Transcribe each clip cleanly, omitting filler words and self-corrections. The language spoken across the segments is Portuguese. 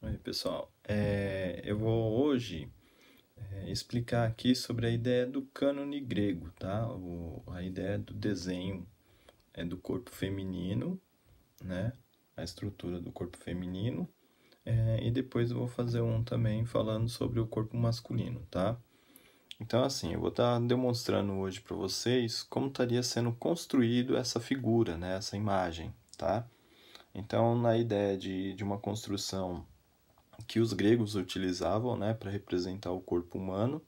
Oi, pessoal. Eu vou hoje explicar aqui sobre a ideia do cânone grego, tá? A ideia do desenho do corpo feminino, né? A estrutura do corpo feminino. E depois eu vou fazer um também falando sobre o corpo masculino, tá? Então, assim, eu vou estar demonstrando hoje para vocês como estaria sendo construído essa figura, né? Essa imagem, tá? Então, na ideia de uma construção que os gregos utilizavam, né, para representar o corpo humano,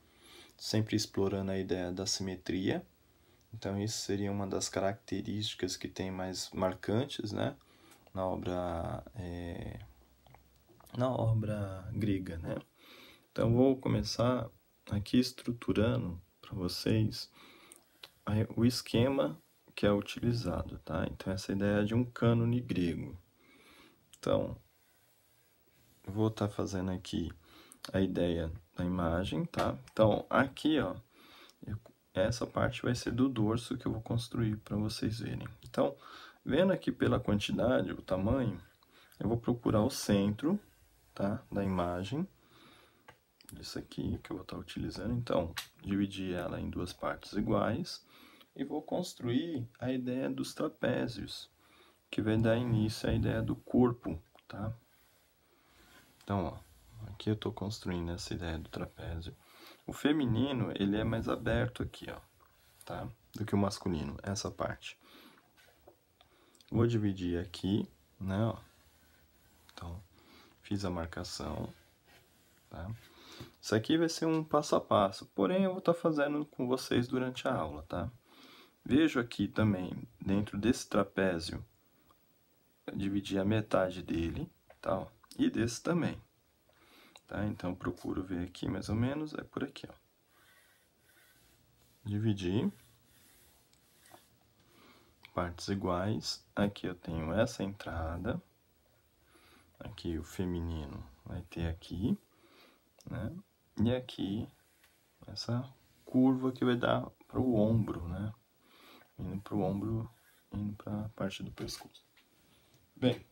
sempre explorando a ideia da simetria. Então isso seria uma das características que tem mais marcantes, né, na obra grega, né. Então vou começar aqui estruturando para vocês o esquema que é utilizado, tá? Então essa ideia de um cânone grego. Então eu vou estar fazendo aqui a ideia da imagem, tá? Então, aqui, ó, essa parte vai ser do dorso que eu vou construir para vocês verem. Então, vendo aqui pela quantidade, o tamanho, eu vou procurar o centro, tá? Da imagem. Isso aqui que eu vou estar utilizando. Então, dividir ela em duas partes iguais e vou construir a ideia dos trapézios, que vai dar início à ideia do corpo, tá? Então, ó, aqui eu estou construindo essa ideia do trapézio. O feminino, ele é mais aberto aqui, ó, tá? Do que o masculino, essa parte. Vou dividir aqui, né, ó. Então, fiz a marcação, tá? Isso aqui vai ser um passo a passo, porém eu vou estar fazendo com vocês durante a aula, tá? Vejo aqui também, dentro desse trapézio, dividir a metade dele, tá? E desse também. Tá? Então, procuro ver aqui mais ou menos, é por aqui, ó. Dividir. Partes iguais. Aqui eu tenho essa entrada. Aqui o feminino vai ter aqui, né? E aqui, essa curva que vai dar para o ombro, né? Indo para o ombro, indo para a parte do pescoço. Bem,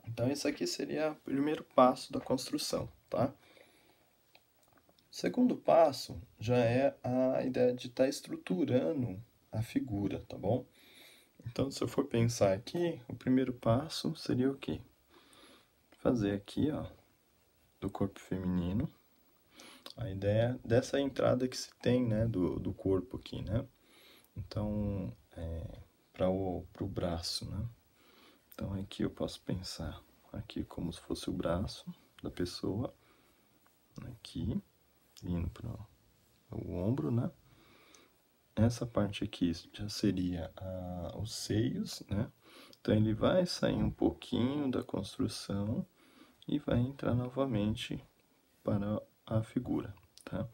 então esse aqui seria o primeiro passo da construção, tá? O segundo passo já é a ideia de estar estruturando a figura, tá bom? Então, se eu for pensar aqui, o primeiro passo seria o quê? Fazer aqui, ó, do corpo feminino, a ideia dessa entrada que se tem, né, do corpo aqui, né? Então, para o braço, né? Então, aqui eu posso pensar aqui como se fosse o braço da pessoa, aqui, indo para o ombro, né? Essa parte aqui já seria os seios, né? Então, ele vai sair um pouquinho da construção e vai entrar novamente para a figura, tá?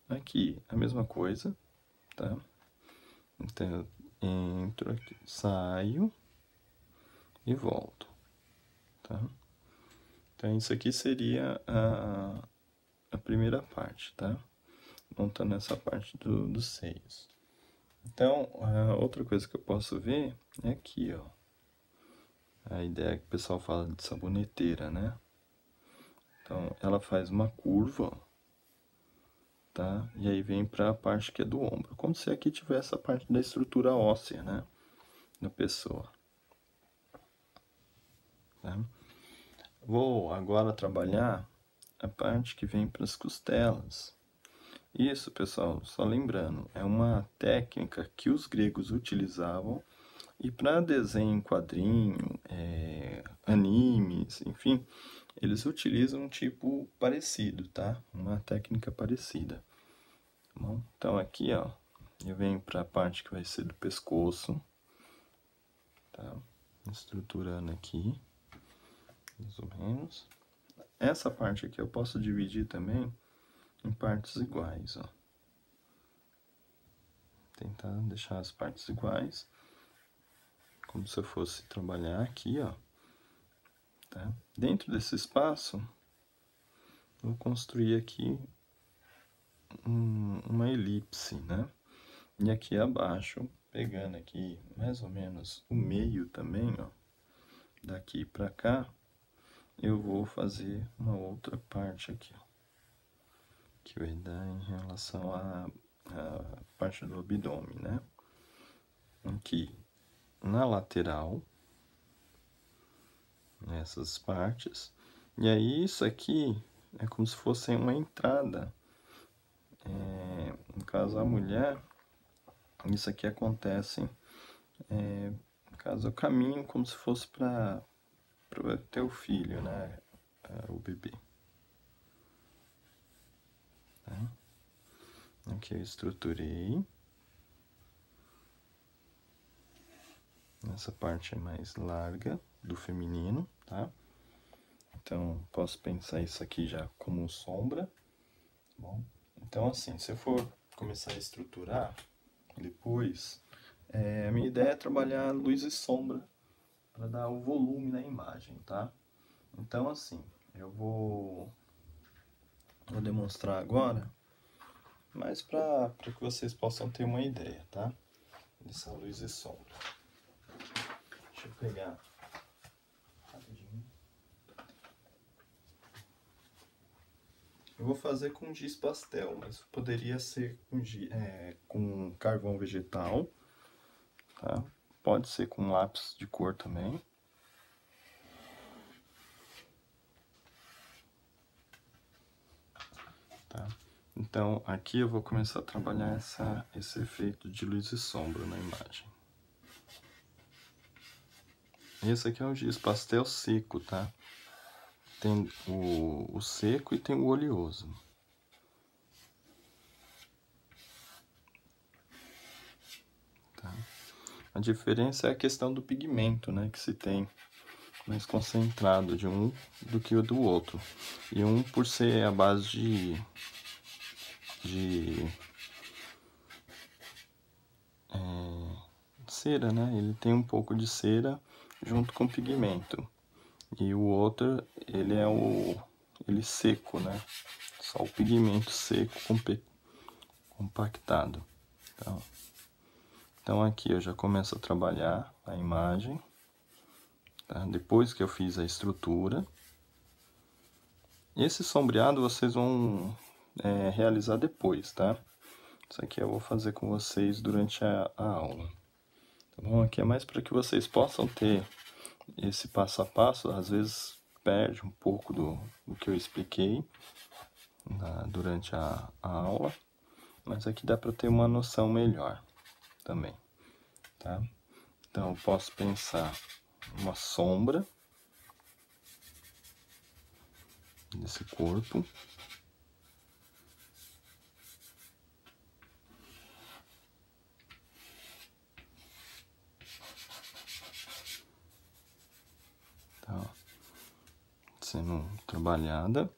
Aqui, a mesma coisa, tá? Então, eu entro aqui, saio e volto, tá? Então, isso aqui seria a primeira parte, tá? Montando essa parte dos seios. Então, outra coisa que eu posso ver é aqui, ó. A ideia que o pessoal fala de saboneteira, né? Então, ela faz uma curva, tá? E aí vem para a parte que é do ombro. Como se aqui tivesse a parte da estrutura óssea, né? Da pessoa. Tá? Vou agora trabalhar a parte que vem para as costelas. Isso, pessoal, só lembrando, é uma técnica que os gregos utilizavam e para desenho em quadrinho, animes, enfim, eles utilizam um tipo parecido, tá? Uma técnica parecida. Tá bom? Então aqui, ó, eu venho para a parte que vai ser do pescoço, tá? Estruturando aqui, mais ou menos. Essa parte aqui eu posso dividir também em partes iguais, ó. Tentar deixar as partes iguais, como se eu fosse trabalhar aqui, ó. Tá? Dentro desse espaço, vou construir aqui uma elipse, né? E aqui abaixo, pegando aqui mais ou menos o meio também, ó, daqui para cá, eu vou fazer uma outra parte aqui, ó, que vai dar em relação à parte do abdômen, né? Aqui na lateral, nessas partes, e aí isso aqui é como se fosse uma entrada. No caso a mulher, isso aqui acontece no caso eu caminho como se fosse para ter o filho, né? O bebê. Tá? Aqui eu estruturei. Essa parte é mais larga do feminino, tá? Então, posso pensar isso aqui já como sombra. Bom, então assim, se eu for começar a estruturar depois, a minha ideia é trabalhar luz e sombra para dar o volume na imagem, tá? Então assim, eu vou demonstrar agora, mas para que vocês possam ter uma ideia, tá? Dessa luz e sombra. Deixa eu pegar rapidinho. Eu vou fazer com giz pastel, mas poderia ser com carvão vegetal, tá? Pode ser com lápis de cor também. Tá? Então, aqui eu vou começar a trabalhar esse efeito de luz e sombra na imagem. Esse aqui é o giz pastel seco, tá? Tem o seco e tem o oleoso. Tá? A diferença é a questão do pigmento, né? Que se tem mais concentrado de um do que o do outro. E um, por ser a base de cera, né? Ele tem um pouco de cera junto com pigmento. E o outro, ele é ele seco, né? Só o pigmento seco compactado. Então aqui eu já começo a trabalhar a imagem, tá? Depois que eu fiz a estrutura. Esse sombreado vocês vão realizar depois, tá? Isso aqui eu vou fazer com vocês durante a aula. Tá bom? Aqui é mais para que vocês possam ter esse passo a passo. Às vezes perde um pouco do que eu expliquei durante a aula, mas aqui dá para ter uma noção melhor também, tá? Então eu posso pensar uma sombra desse corpo. Tá sendo trabalhada.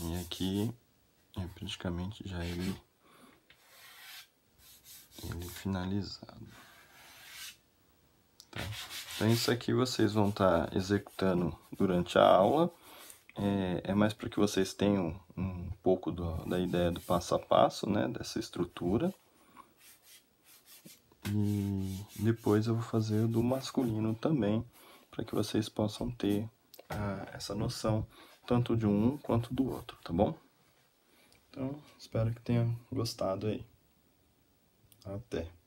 E aqui é praticamente já ele finalizado. Tá? Então isso aqui vocês vão estar executando durante a aula. É mais para que vocês tenham um pouco da ideia do passo a passo, né? Dessa estrutura. E depois eu vou fazer do masculino também, para que vocês possam ter essa noção, tanto de um quanto do outro, tá bom? Então, espero que tenham gostado aí. Até!